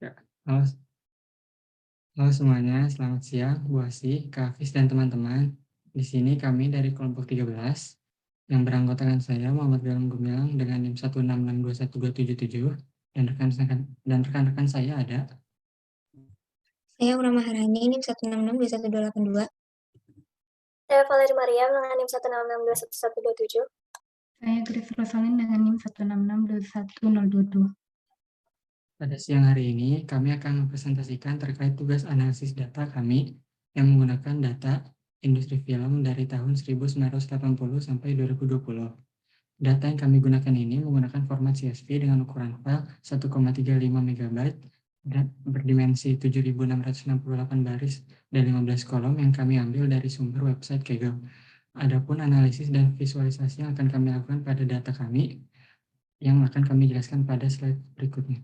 Ya, halo, halo semuanya, selamat siang, Bu Asih, Kak Hafiz, dan teman-teman. Di sini kami dari kelompok 13 yang beranggotakan saya, Muhammad Galang Gumilang, dengan NIM 1662127 dan rekan-rekan saya ada. Saya Aura Maharani, NIM 1662182. Saya Valeri Mariam dengan NIM 1662127. Saya Grace Rosalin dengan NIM 1662102. Pada siang hari ini, kami akan mempresentasikan terkait tugas analisis data kami yang menggunakan data industri film dari tahun 1980 sampai 2020. Data yang kami gunakan ini menggunakan format CSV dengan ukuran file 1,35 MB dan berdimensi 7.668 baris dan 15 kolom yang kami ambil dari sumber website Kaggle. Adapun analisis dan visualisasi yang akan kami lakukan pada data kami yang akan kami jelaskan pada slide berikutnya.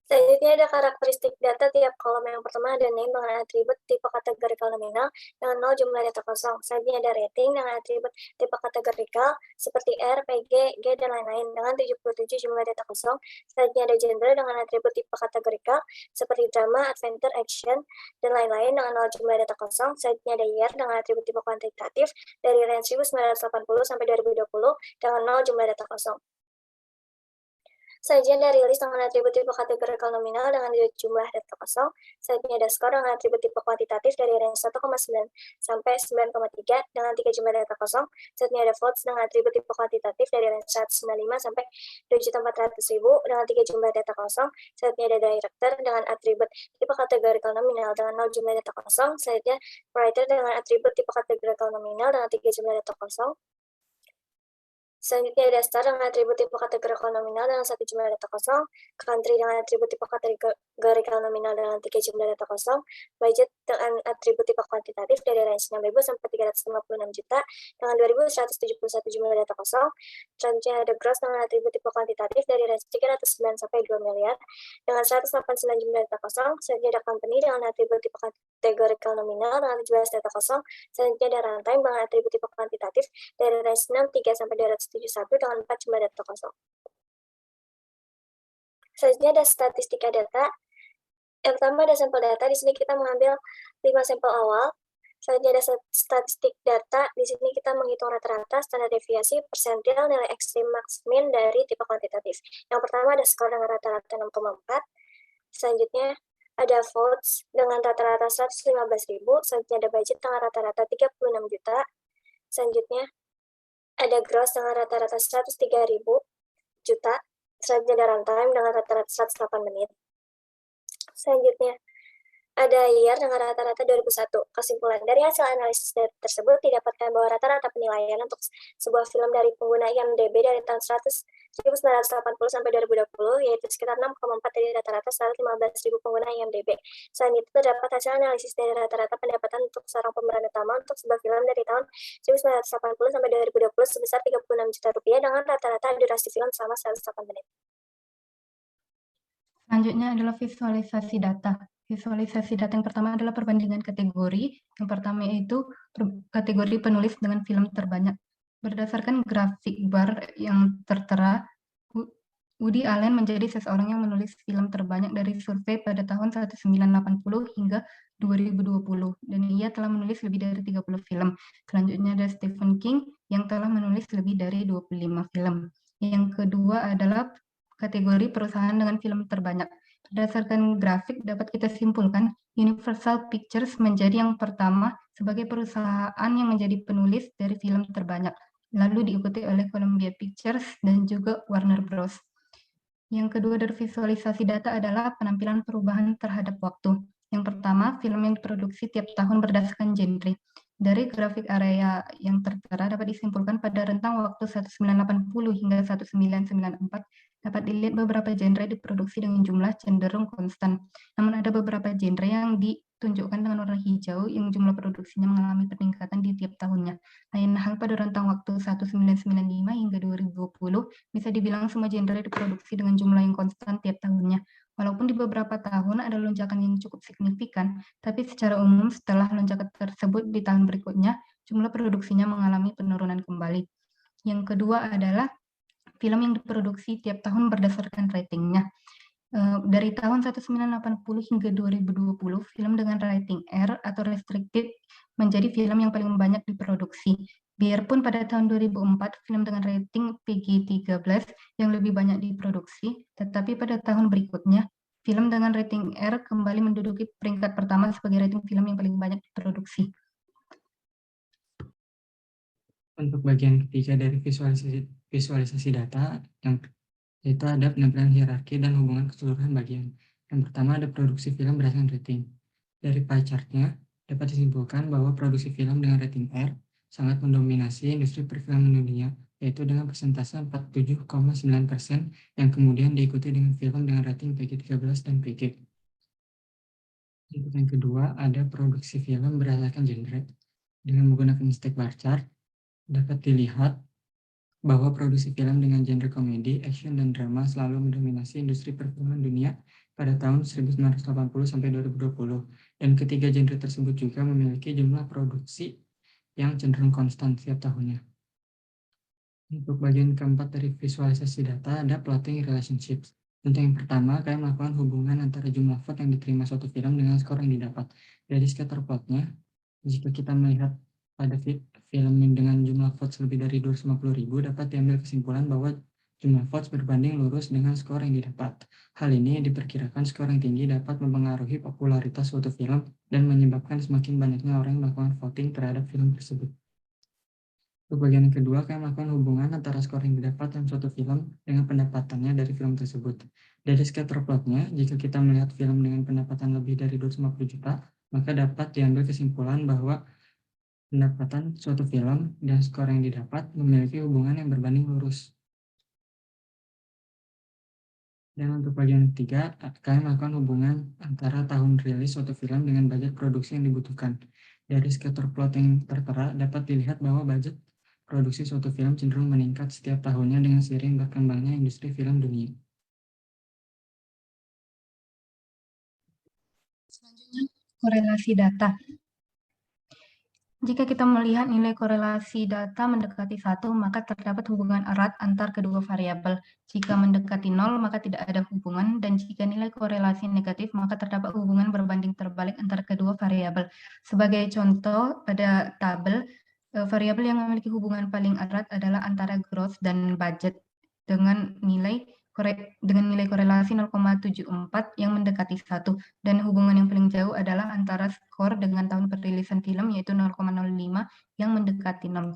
Selanjutnya ada karakteristik data tiap kolom. Yang pertama ada name dengan atribut tipe kategorikal nominal dengan 0 jumlah data kosong. Selanjutnya ada rating dengan atribut tipe kategorikal seperti R, PG, G, dan lain-lain dengan 77 jumlah data kosong. Selanjutnya ada genre dengan atribut tipe kategorikal seperti drama, adventure, action, dan lain-lain dengan 0 jumlah data kosong. Selanjutnya ada year dengan atribut tipe kuantitatif dari range 1980 sampai 2020 dengan 0 jumlah data kosong. Selanjutnya ada rilis dengan atribut tipe kategorikal nominal dengan jumlah data kosong. Selanjutnya ada skor dengan atribut tipe kuantitatif dari range 1,9 sampai 9,3 dengan 3 jumlah data kosong. Selanjutnya ada votes dengan atribut tipe kuantitatif dari range 195 sampai 2.400.000 dengan 3 jumlah data kosong. Selanjutnya ada director dengan atribut tipe kategorikal nominal dengan 0 jumlah data kosong. Selanjutnya writer dengan atribut tipe kategorikal nominal dengan 3 jumlah data kosong. Selanjutnya ada star dengan atribut tipe kategorikal nominal dengan 1 jumlah data kosong, country dengan atribut tipe kategorikal nominal dengan 3 jumlah data kosong, budget dengan atribut tipe kuantitatif dari range 6.000 sampai 356 juta dengan 2.171 jumlah data kosong. Selanjutnya ada gross dengan atribut tipe kuantitatif dari range 309 sampai 2 miliar dengan 189 jumlah data kosong. Selanjutnya ada company dengan atribut tipe kategorikal nominal dengan 17 data kosong. Selanjutnya ada runtime dengan atribut tipe kuantitatif dari range 63 sampai 271 dengan 4 jumlah data kosong. Selanjutnya ada statistika data. Yang pertama ada sampel data. Di sini kita mengambil 5 sampel awal. Selanjutnya ada statistik data. Di sini kita menghitung rata-rata, standar deviasi, persentil, nilai ekstrim, max, min dari tipe kuantitatif. Yang pertama ada skor dengan rata-rata 6,4. Selanjutnya ada votes dengan rata-rata 115.000. Selanjutnya ada budget dengan rata-rata 36 juta. Selanjutnya ada gross dengan rata-rata 103.000 juta. Selanjutnya ada runtime dengan rata-rata 108 menit. Selanjutnya ada year dengan rata-rata 2001. Kesimpulan dari hasil analisis data tersebut didapatkan bahwa rata-rata penilaian untuk sebuah film dari pengguna IMDb dari tahun 1980 sampai 2020 yaitu sekitar 6,4 dari rata-rata 115.000 pengguna IMDb. Selain itu terdapat hasil analisis dari rata-rata pendapatan untuk seorang pemeran utama untuk sebuah film dari tahun 1980 sampai 2020 sebesar 36 juta rupiah dengan rata-rata durasi film selama 108 menit. Selanjutnya adalah visualisasi data. Visualisasi data yang pertama adalah perbandingan kategori. Yang pertama yaitu kategori penulis dengan film terbanyak. Berdasarkan grafik bar yang tertera, Woody Allen menjadi seseorang yang menulis film terbanyak dari survei pada tahun 1980 hingga 2020, dan ia telah menulis lebih dari 30 film. Selanjutnya ada Stephen King yang telah menulis lebih dari 25 film. Yang kedua adalah kategori perusahaan dengan film terbanyak. Berdasarkan grafik dapat kita simpulkan Universal Pictures menjadi yang pertama sebagai perusahaan yang menjadi penulis dari film terbanyak, lalu diikuti oleh Columbia Pictures dan juga Warner Bros. Yang kedua dari visualisasi data adalah penampilan perubahan terhadap waktu. Yang pertama, film yang diproduksi tiap tahun berdasarkan genre. Dari grafik area yang tertera dapat disimpulkan pada rentang waktu 1980 hingga 1994 dapat dilihat beberapa genre diproduksi dengan jumlah cenderung konstan. Namun ada beberapa genre yang ditunjukkan dengan warna hijau yang jumlah produksinya mengalami peningkatan di tiap tahunnya. Lain hal pada rentang waktu 1995 hingga 2020 bisa dibilang semua genre diproduksi dengan jumlah yang konstan tiap tahunnya. Walaupun di beberapa tahun ada lonjakan yang cukup signifikan, tapi secara umum setelah lonjakan tersebut di tahun berikutnya, jumlah produksinya mengalami penurunan kembali. Yang kedua adalah film yang diproduksi tiap tahun berdasarkan ratingnya. Dari tahun 1980 hingga 2020, film dengan rating R atau restricted menjadi film yang paling banyak diproduksi. Biarpun pada tahun 2004 film dengan rating PG-13 yang lebih banyak diproduksi, tetapi pada tahun berikutnya film dengan rating R kembali menduduki peringkat pertama sebagai rating film yang paling banyak diproduksi. Untuk bagian ketiga dari visualisasi data, yang itu ada penampilan hierarki dan hubungan keseluruhan bagian. Yang pertama ada produksi film berdasarkan rating. Dari pie chart-nya dapat disimpulkan bahwa produksi film dengan rating R sangat mendominasi industri perfilman dunia, yaitu dengan persentase 47,9% yang kemudian diikuti dengan film dengan rating PG-13 dan PG. Untuk yang kedua ada produksi film berdasarkan genre. Dengan menggunakan stack bar chart dapat dilihat bahwa produksi film dengan genre komedi, action, dan drama selalu mendominasi industri perfilman dunia pada tahun 1980 sampai 2020. Dan ketiga genre tersebut juga memiliki jumlah produksi yang cenderung konstan setiap tahunnya. Untuk bagian keempat dari visualisasi data ada plotting relationships. Untuk yang pertama, kalian melakukan hubungan antara jumlah vote yang diterima suatu film dengan skor yang didapat. Dari scatter plotnya, jika kita melihat pada film dengan jumlah votes lebih dari 250.000 dapat diambil kesimpulan bahwa jumlah votes berbanding lurus dengan skor yang didapat. Hal ini diperkirakan skor yang tinggi dapat mempengaruhi popularitas suatu film dan menyebabkan semakin banyaknya orang yang melakukan voting terhadap film tersebut. Untuk bagian yang kedua, kalian melakukan hubungan antara skor yang didapat dalam suatu film dengan pendapatannya dari film tersebut. Dari scatter plotnya, jika kita melihat film dengan pendapatan lebih dari 250 juta, maka dapat diambil kesimpulan bahwa pendapatan suatu film dan skor yang didapat memiliki hubungan yang berbanding lurus. Dan untuk bagian ketiga, kalian melakukan hubungan antara tahun rilis suatu film dengan budget produksi yang dibutuhkan. Dari scatter plot yang tertera dapat dilihat bahwa budget produksi suatu film cenderung meningkat setiap tahunnya dengan seiring berkembangnya industri film dunia. Selanjutnya, korelasi data. Jika kita melihat nilai korelasi data mendekati 1, maka terdapat hubungan erat antar kedua variabel. Jika mendekati 0, maka tidak ada hubungan, dan jika nilai korelasi negatif, maka terdapat hubungan berbanding terbalik antara kedua variabel. Sebagai contoh, pada tabel, variabel yang memiliki hubungan paling erat adalah antara growth dan budget dengan nilai korelasi 0,74 yang mendekati 1, dan hubungan yang paling jauh adalah antara skor dengan tahun perilisan film yaitu 0,05 yang mendekati 0.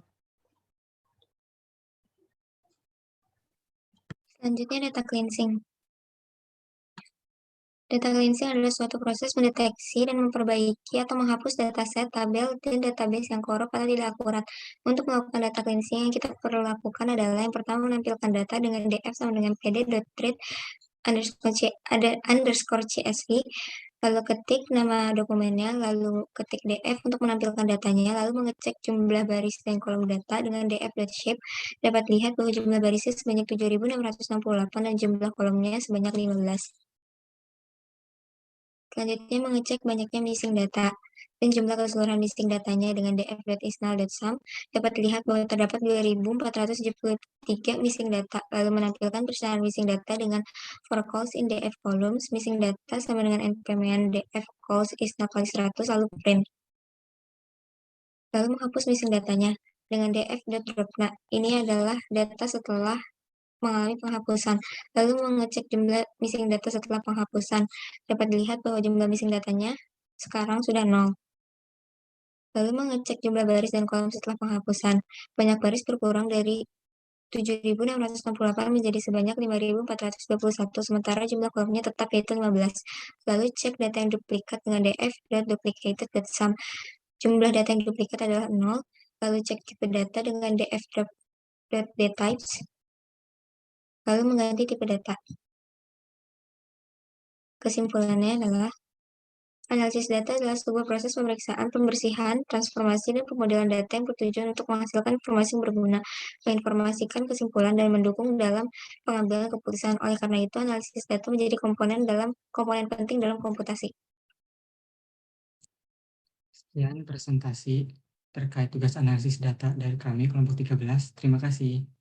Selanjutnya data cleansing. Data cleansing adalah suatu proses mendeteksi dan memperbaiki atau menghapus dataset, tabel, dan database yang korup atau tidak akurat. Untuk melakukan data cleansing, yang kita perlu lakukan adalah yang pertama menampilkan data dengan df sama dengan pd.read_csv, lalu ketik nama dokumennya, lalu ketik df untuk menampilkan datanya, lalu mengecek jumlah baris dan kolom data dengan df.shape. Dapat lihat bahwa jumlah barisnya sebanyak 7.668 dan jumlah kolomnya sebanyak 15. Selanjutnya mengecek banyaknya missing data dan jumlah keseluruhan missing datanya dengan df.isNull.sum. Dapat dilihat bahwa terdapat 2.473 missing data, lalu menampilkan persamaan missing data dengan for calls in df columns, missing data sama dengan npman df calls is not kali 100, lalu print. Lalu menghapus missing datanya dengan df.drop. Nah, ini adalah data setelah mengalami penghapusan. Lalu mengecek jumlah missing data setelah penghapusan. Dapat dilihat bahwa jumlah missing datanya sekarang sudah 0. Lalu mengecek jumlah baris dan kolom setelah penghapusan. Banyak baris berkurang dari 7.668 menjadi sebanyak 5.421, sementara jumlah kolomnya tetap yaitu 15. Lalu cek data yang duplikat dengan df.duplicated.sum. Jumlah data yang duplikat adalah 0. Lalu cek tipe data dengan df.dtypes. Lalu mengganti tipe data. Kesimpulannya adalah, analisis data adalah sebuah proses pemeriksaan, pembersihan, transformasi, dan pemodelan data yang bertujuan untuk menghasilkan informasi yang berguna, menginformasikan kesimpulan, dan mendukung dalam pengambilan keputusan. Oleh karena itu, analisis data menjadi komponen penting dalam komputasi. Sekian presentasi terkait tugas analisis data dari kami kelompok 13. Terima kasih.